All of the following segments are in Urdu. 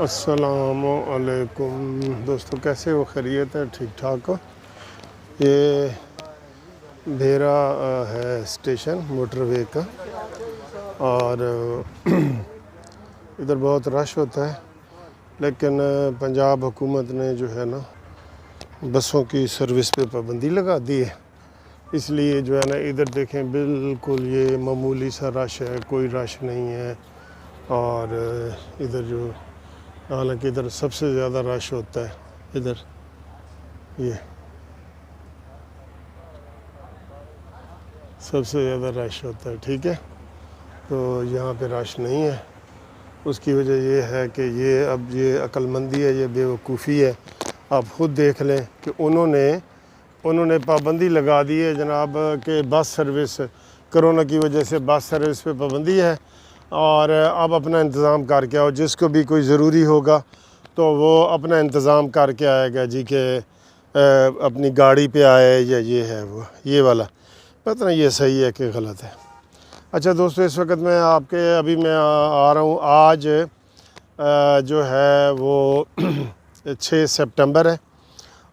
السلام علیکم دوستو، کیسے ہو؟ خیریت ہے؟ ٹھیک ٹھاک ہو؟ یہ بھیرا ہے اسٹیشن موٹر وے کا، اور ادھر بہت رش ہوتا ہے، لیکن پنجاب حکومت نے جو ہے نا بسوں کی سروس پہ پابندی لگا دی ہے، اس لیے جو ہے نا ادھر دیکھیں بالکل یہ معمولی سا رش ہے، کوئی رش نہیں ہے۔ اور ادھر جو حالانکہ ادھر سب سے زیادہ رش ہوتا ہے، ادھر یہ سب سے زیادہ رش ہوتا ہے، ٹھیک ہے، تو یہاں پہ رش نہیں ہے۔ اس کی وجہ یہ ہے کہ یہ عقل مندی ہے، یہ بیوقوفی ہے۔ آپ خود دیکھ لیں کہ انہوں نے پابندی لگا دی ہے جناب کہ بس سروس، کرونا کی وجہ سے بس سروس پہ پابندی ہے، اور اب اپنا انتظام کر کے آؤ، جس کو بھی کوئی ضروری ہوگا تو وہ اپنا انتظام کر کے آئے گا جی، کہ اپنی گاڑی پہ آئے، یا یہ ہے وہ یہ والا، پتہ نہیں یہ صحیح ہے کہ غلط ہے۔ اچھا دوستو، اس وقت میں ابھی میں آ رہا ہوں، آج جو ہے وہ 6 سپٹمبر ہے،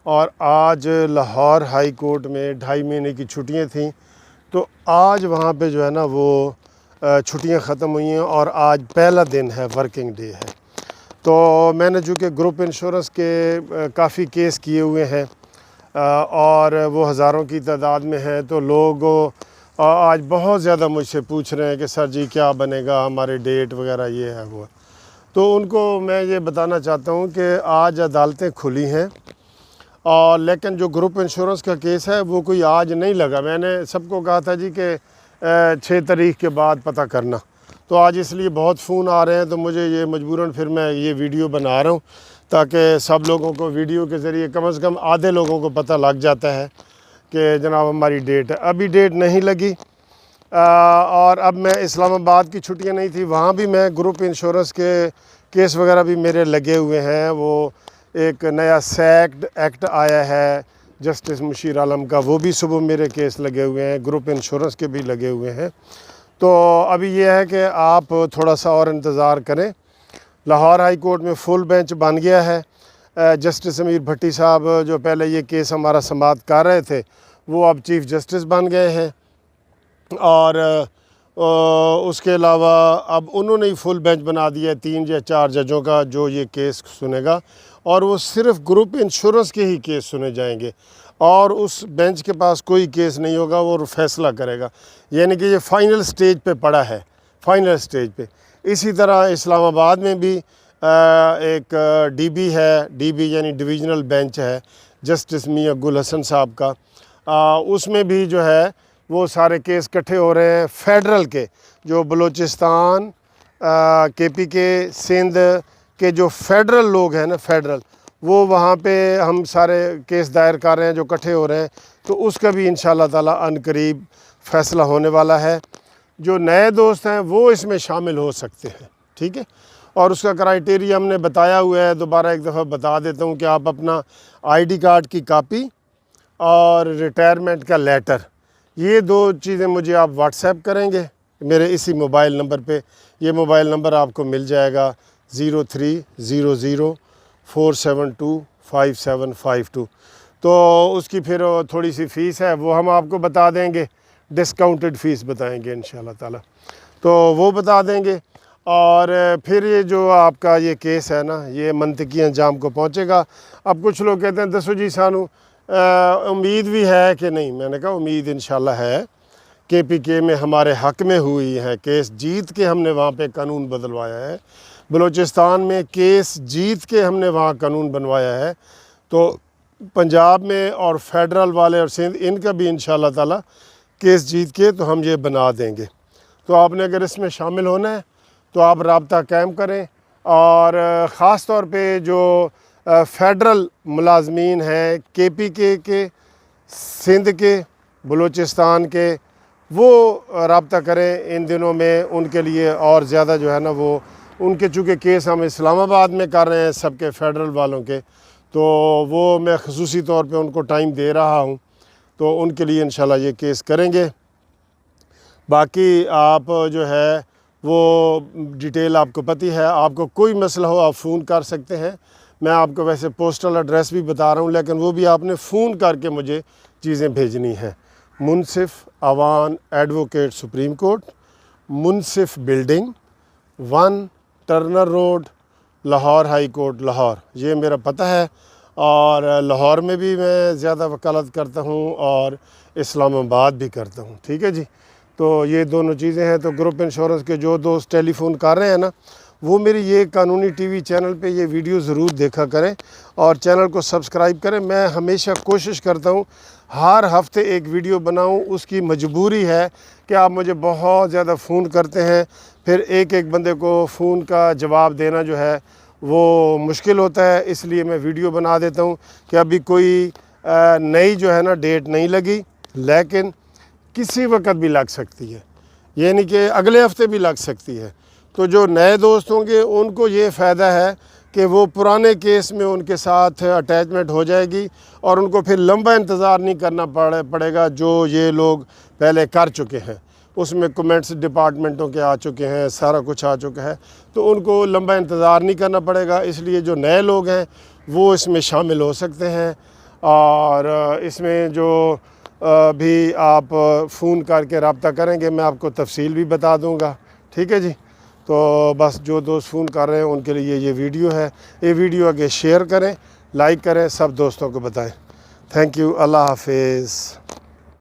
اور آج لاہور ہائی کورٹ میں 2.5 مہینے کی چھٹیاں تھیں، تو آج وہاں پہ جو ہے نا وہ چھٹیاں ختم ہوئی ہیں، اور آج پہلا دن ہے، ورکنگ ڈے ہے۔ تو میں نے چونکہ گروپ انشورنس کے کافی کیس کیے ہوئے ہیں، اور وہ ہزاروں کی تعداد میں ہیں، تو لوگ آج بہت زیادہ مجھ سے پوچھ رہے ہیں کہ سر جی کیا بنے گا، ہمارے ڈیٹ وغیرہ یہ ہے وہ، تو ان کو میں یہ بتانا چاہتا ہوں کہ آج عدالتیں کھلی ہیں، اور لیکن جو گروپ انشورنس کا کیس ہے وہ کوئی آج نہیں لگا۔ میں نے سب کو کہا تھا جی کہ 6 تاریخ کے بعد پتہ کرنا، تو آج اس لیے بہت فون آ رہے ہیں، تو مجھے یہ مجبوراً پھر میں یہ ویڈیو بنا رہا ہوں، تاکہ سب لوگوں کو ویڈیو کے ذریعے کم از کم آدھے لوگوں کو پتہ لگ جاتا ہے کہ جناب ہماری ڈیٹ ہے۔ ابھی ڈیٹ نہیں لگی، اور اب میں اسلام آباد کی چھٹیاں نہیں تھی، وہاں بھی میں گروپ انشورنس کے کیس وغیرہ بھی میرے لگے ہوئے ہیں۔ وہ ایک نیا سیکٹ ایکٹ آیا ہے جسٹس مشیر عالم کا، وہ بھی صبح میرے کیس لگے ہوئے ہیں، گروپ انشورنس کے بھی لگے ہوئے ہیں۔ تو ابھی یہ ہے کہ آپ تھوڑا سا اور انتظار کریں۔ لاہور ہائی کورٹ میں فل بینچ بن گیا ہے، جسٹس امیر بھٹی صاحب جو پہلے یہ کیس ہمارا سماعت کر رہے تھے، وہ اب چیف جسٹس بن گئے ہیں، اور اس کے علاوہ اب انہوں نے ہی فل بینچ بنا دیا ہے 3 یا 4 ججوں کا، جو یہ کیس سنے گا، اور وہ صرف گروپ انشورنس کے ہی کیس سنے جائیں گے، اور اس بینچ کے پاس کوئی کیس نہیں ہوگا، وہ فیصلہ کرے گا، یعنی کہ یہ فائنل سٹیج پہ پڑا ہے، فائنل سٹیج پہ۔ اسی طرح اسلام آباد میں بھی ایک ڈی بی ہے، ڈی بی یعنی ڈویژنل بینچ ہے جسٹس میاں گل حسن صاحب کا، اس میں بھی جو ہے وہ سارے کیس کٹھے ہو رہے ہیں فیڈرل کے، جو بلوچستان، کے پی کے، سندھ کے جو فیڈرل لوگ ہیں نا، فیڈرل، وہ وہاں پہ ہم سارے کیس دائر کر رہے ہیں جو کٹھے ہو رہے ہیں، تو اس کا بھی انشاءاللہ تعالیٰ عنقریب فیصلہ ہونے والا ہے۔ جو نئے دوست ہیں وہ اس میں شامل ہو سکتے ہیں، ٹھیک ہے، اور اس کا کرائیٹیریا ہم نے بتایا ہوا ہے، دوبارہ ایک دفعہ بتا دیتا ہوں کہ آپ اپنا آئی ڈی کارڈ کی کاپی اور ریٹائرمنٹ کا لیٹر، یہ 2 چیزیں مجھے آپ واٹس ایپ کریں گے میرے اسی موبائل نمبر پہ۔ یہ موبائل نمبر آپ کو مل جائے گا 0300472572، تو اس کی پھر تھوڑی سی فیس ہے، وہ ہم آپ کو بتا دیں گے، ڈسکاؤنٹڈ فیس بتائیں گے انشاءاللہ تعالی، تو وہ بتا دیں گے۔ اور پھر یہ جو آپ کا یہ کیس ہے نا، یہ منطقی انجام کو پہنچے گا۔ اب کچھ لوگ کہتے ہیں دسو جی سانو امید بھی ہے کہ نہیں، میں نے کہا امید انشاءاللہ ہے، کے پی کے میں ہمارے حق میں ہوئی ہے، کیس جیت کے ہم نے وہاں پہ قانون بدلوایا ہے، بلوچستان میں کیس جیت کے ہم نے وہاں قانون بنوایا ہے، تو پنجاب میں اور فیڈرل والے اور سندھ، ان کا بھی انشاءاللہ تعالی کیس جیت کے تو ہم یہ بنا دیں گے۔ تو آپ نے اگر اس میں شامل ہونا ہے تو آپ رابطہ قائم کریں، اور خاص طور پہ جو فیڈرل ملازمین ہیں، کے پی کے، سندھ کے، بلوچستان کے، وہ رابطہ کریں ان دنوں میں، ان کے لیے اور زیادہ جو ہے نا وہ ان کے، چونکہ کیس ہم اسلام آباد میں کر رہے ہیں سب کے فیڈرل والوں کے، تو وہ میں خصوصی طور پہ ان کو ٹائم دے رہا ہوں، تو ان کے لیے انشاءاللہ یہ کیس کریں گے۔ باقی آپ جو ہے وہ ڈیٹیل آپ کو پتہ ہے. آپ کو کوئی مسئلہ ہو آپ فون کر سکتے ہیں. میں آپ کو ویسے پوسٹل ایڈریس بھی بتا رہا ہوں لیکن وہ بھی آپ نے فون کر کے مجھے چیزیں بھیجنی ہیں. Munsif Awan advocate supreme court, Munsif building, 1 Turner road, Lahore high court Lahore. یہ میرا پتہ ہے. اور لاہور میں بھی میں زیادہ وکالت کرتا ہوں اور اسلام آباد بھی کرتا ہوں. ٹھیک ہے جی. تو یہ دونوں چیزیں ہیں. تو گروپ انشورنس کے جو دوست ٹیلی فون کر رہے ہیں نا, وہ میری یہ قانونی ٹی وی چینل پہ یہ ویڈیو ضرور دیکھا کریں اور چینل کو سبسکرائب کریں. میں ہمیشہ کوشش کرتا ہوں ہر ہفتے ایک ویڈیو بناؤں. اس کی مجبوری ہے کہ آپ مجھے بہت زیادہ فون کرتے ہیں, پھر ایک ایک بندے کو فون کا جواب دینا جو ہے وہ مشکل ہوتا ہے. اس لیے میں ویڈیو بنا دیتا ہوں کہ ابھی کوئی نئی جو ہے نا ڈیٹ نہیں لگی, لیکن کسی وقت بھی لگ سکتی ہے, یعنی کہ اگلے ہفتے بھی لگ سکتی ہے. تو جو نئے دوست ہوں گے ان کو یہ فائدہ ہے کہ وہ پرانے کیس میں ان کے ساتھ اٹیچمنٹ ہو جائے گی اور ان کو پھر لمبا انتظار نہیں کرنا پڑے گا جو یہ لوگ پہلے کر چکے ہیں. اس میں کمنٹس ڈپارٹمنٹوں کے آ چکے ہیں, سارا کچھ آ چکا ہے, تو ان کو لمبا انتظار نہیں کرنا پڑے گا. اس لیے جو نئے لوگ ہیں وہ اس میں شامل ہو سکتے ہیں. اور اس میں جو بھی آپ فون کر کے رابطہ کریں گے میں آپ کو تفصیل بھی بتا دوں گا. ٹھیک ہے جی. تو بس جو دوست فون کر رہے ہیں ان کے لیے یہ ویڈیو ہے. یہ ویڈیو آگے شیئر کریں, لائک کریں, سب دوستوں کو بتائیں. Thank you. اللہ حافظ.